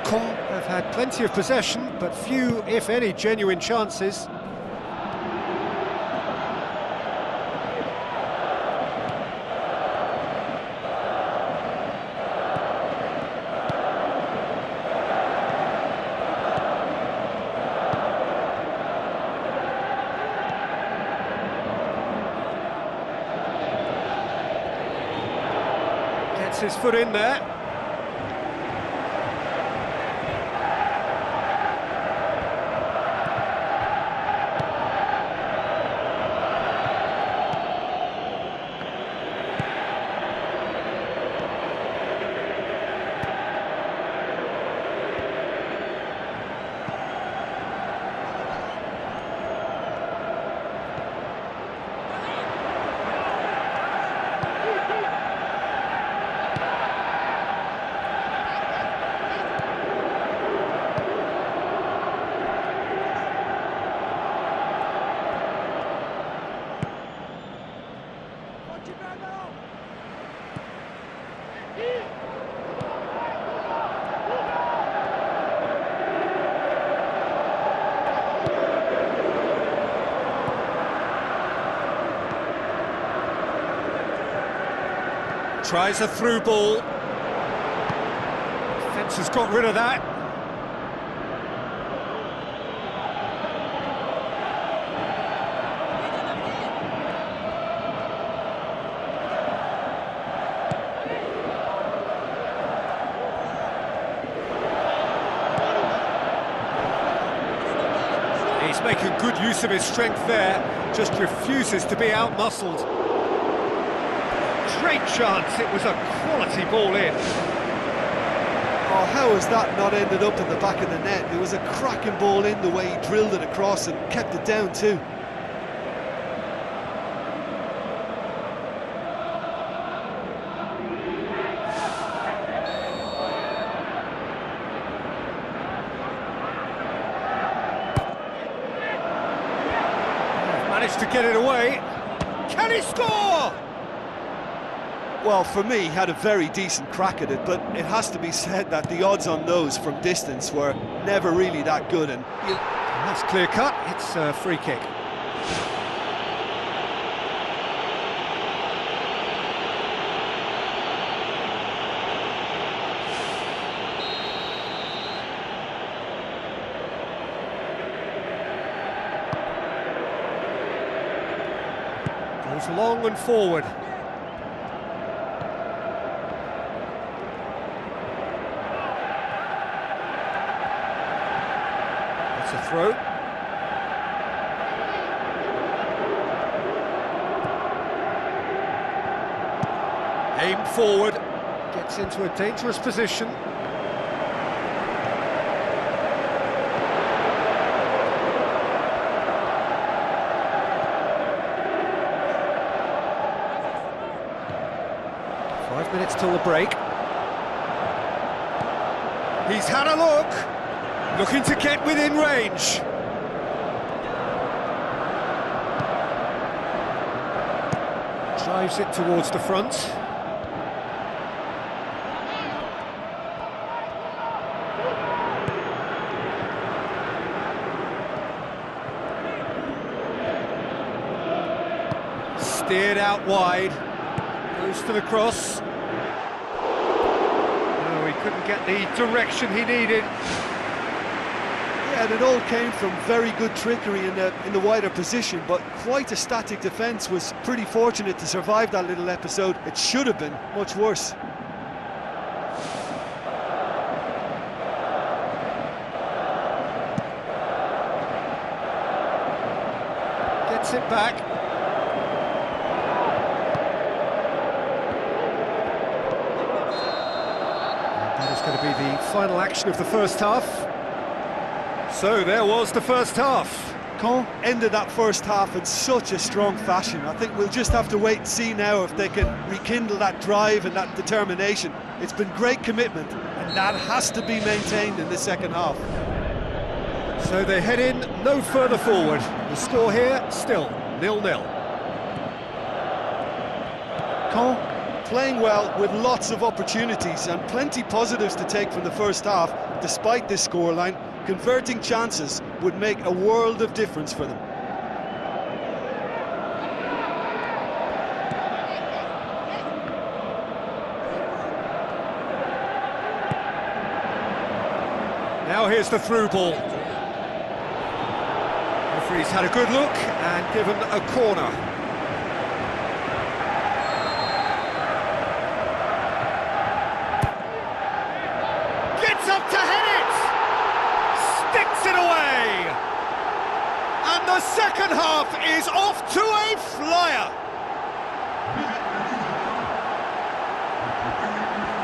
Caen have had plenty of possession, but few, if any, genuine chances. Gets his foot in there. Tries a through ball. Defence has got rid of that. He's making good use of his strength there, just refuses to be outmuscled. Great chance, it was a quality ball in. Oh, how has that not ended up in the back of the net? It was a cracking ball in, the way he drilled it across and kept it down too. Managed to get it away. Can he score? Well, for me, he had a very decent crack at it, but it has to be said that the odds on those from distance were never really that good, and that's clear cut. It's a free kick. Goes long and forward. A throw. Aimed forward, gets into a dangerous position. Five minutes till the break. He's had a look. Looking to get within range. Drives it towards the front. Steered out wide. Goes to the cross. No, he couldn't get the direction he needed. And it all came from very good trickery in the wider position, but quite a static defence. Was pretty fortunate to survive that little episode. It should have been much worse. Gets it back. And that is going to be the final action of the first half. So there was the first half. Caen ended that first half in such a strong fashion. I think we'll just have to wait and see now if they can rekindle that drive and that determination. It's been great commitment, and that has to be maintained in the second half. So they head in no further forward. The score here still 0-0. Caen playing well with lots of opportunities and plenty positives to take from the first half. Despite this scoreline, converting chances would make a world of difference for them. Now here's the through ball. Referee's had a good look and given a corner. Gets up to head it! Sticks it away! And the second half is off to a flyer!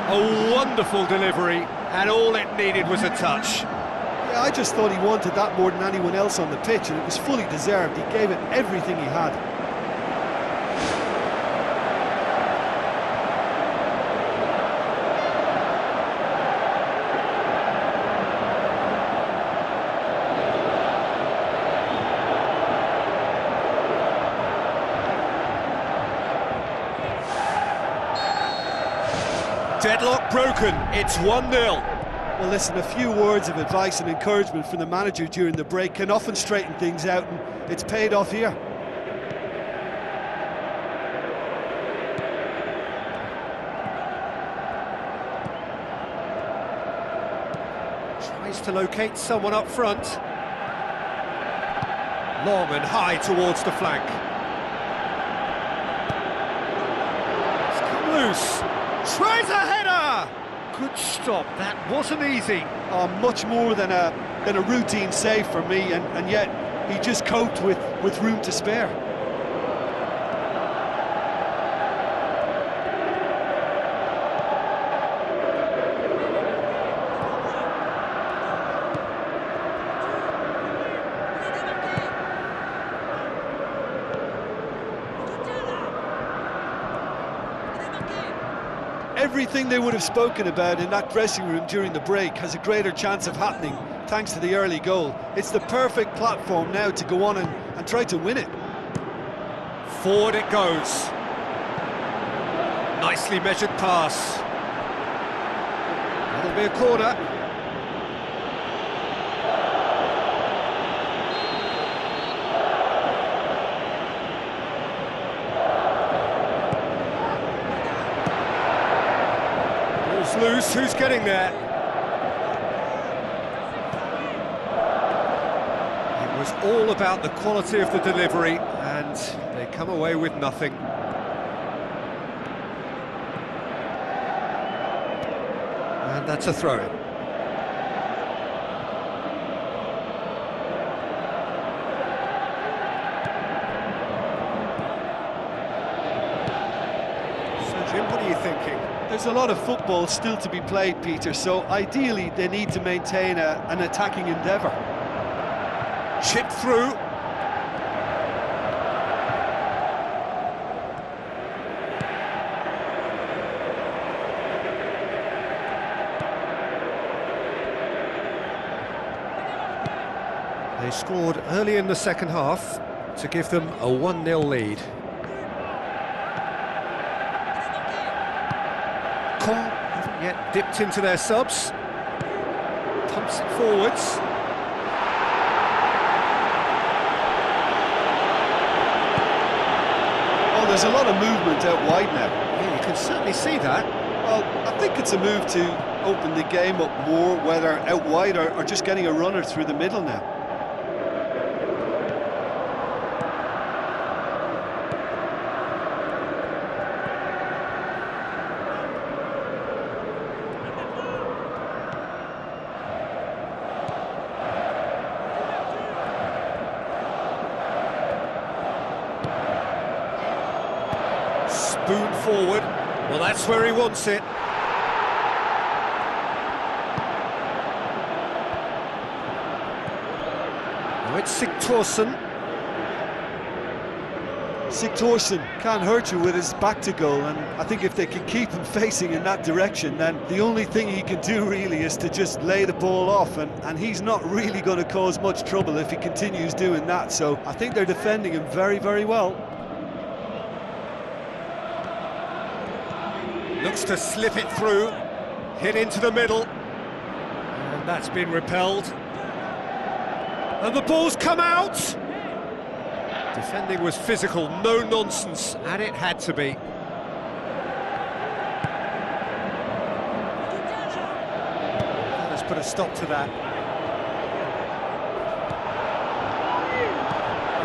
A wonderful delivery, and all it needed was a touch. Yeah, I just thought he wanted that more than anyone else on the pitch, and it was fully deserved. He gave it everything he had. Deadlock broken, it's 1-0. Well, listen, a few words of advice and encouragement from the manager during the break can often straighten things out, and it's paid off here. Tries to locate someone up front. Long and high towards the flank. It's come loose. Tries a header! Good stop, that wasn't easy. Much more than a routine save for me, and yet he just coped with room to spare. Everything they would have spoken about in that dressing room during the break has a greater chance of happening thanks to the early goal. It's the perfect platform now to go on and try to win it. Forward it goes. Nicely measured pass. That'll be a corner. Loose, who's getting there? It was all about the quality of the delivery, and they come away with nothing. And that's a throw-in. So Jim, what are you thinking? There's a lot of football still to be played, Peter, so ideally they need to maintain an attacking endeavour. Chip through. They scored early in the second half to give them a 1-0 lead. Caen haven't yet dipped into their subs. Pumps it forwards. Oh, there's a lot of movement out wide now. Yeah, you can certainly see that. Well, I think it's a move to open the game up more, whether out wide or just getting a runner through the middle now. Spoon forward. Well, that's where he wants it. Now it's Sigthorsson. Sigthorsson can't hurt you with his back to goal, and I think if they can keep him facing in that direction, then the only thing he can do really is to just lay the ball off, and he's not really going to cause much trouble if he continues doing that, so I think they're defending him very, very well. looks to slip it through, hit into the middle, and that's been repelled. And the ball's come out! Defending was physical, no nonsense, and it had to be. Let's put a stop to that.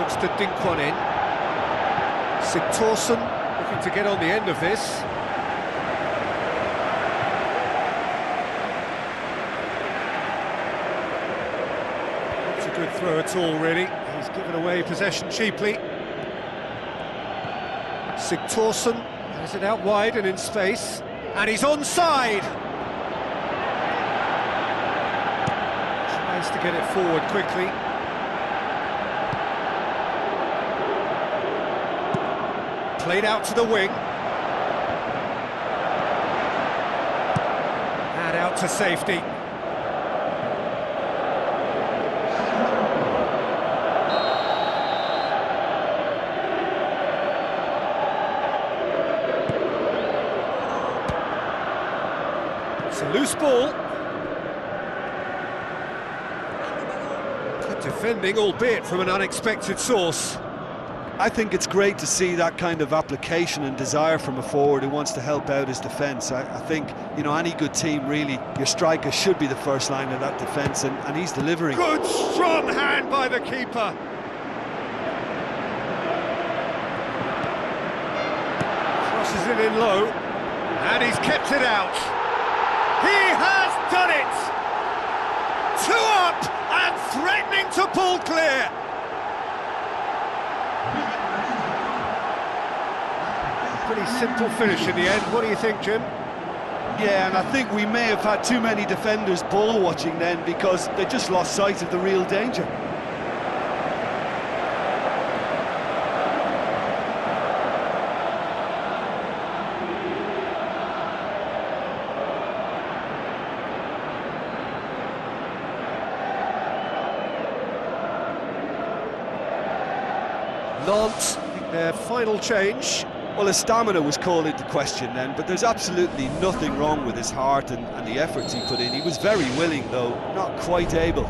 Looks to dink one in. Sigthorsson looking to get on the end of this. Not a good throw at all, really. He's given away possession cheaply. Sigthorsson has it out wide and in space, and he's onside. Tries to get it forward quickly. Played out to the wing. And out to safety. It's a loose ball. Good defending, albeit from an unexpected source. I think it's great to see that kind of application and desire from a forward who wants to help out his defence. I think, you know, any good team, really, your striker should be the first line of that defence, and he's delivering. Good, strong hand by the keeper. Crosses it in low, and he's kept it out. He has done it! 2 up, and threatening to pull clear. Pretty simple finish in the end. What do you think, Jim? Yeah, and I think we may have had too many defenders ball watching then, because they just lost sight of the real danger. Nantes, their final change. Well, his stamina was called into question then, but there's absolutely nothing wrong with his heart and the efforts he put in. He was very willing, though, not quite able.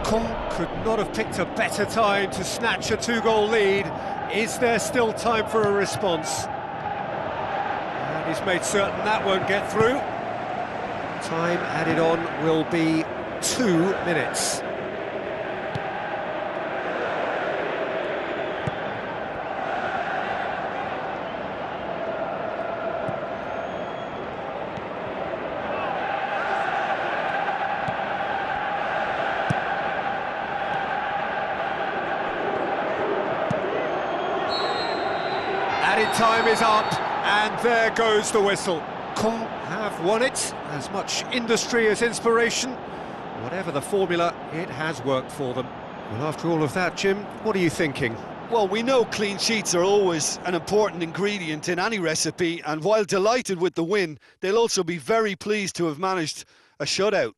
Caen could not have picked a better time to snatch a 2-goal lead. Is there still time for a response? And he's made certain that won't get through. Time added on will be 2 minutes. Added time is up, and there goes the whistle. Caen have won it, as much industry as inspiration. Whatever the formula, it has worked for them. Well, after all of that, Jim, what are you thinking? Well, we know clean sheets are always an important ingredient in any recipe, and while delighted with the win, they'll also be very pleased to have managed a shutout.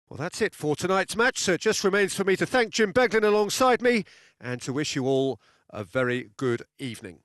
Well, that's it for tonight's match, so it just remains for me to thank Jim Beglin alongside me, and to wish you all a very good evening.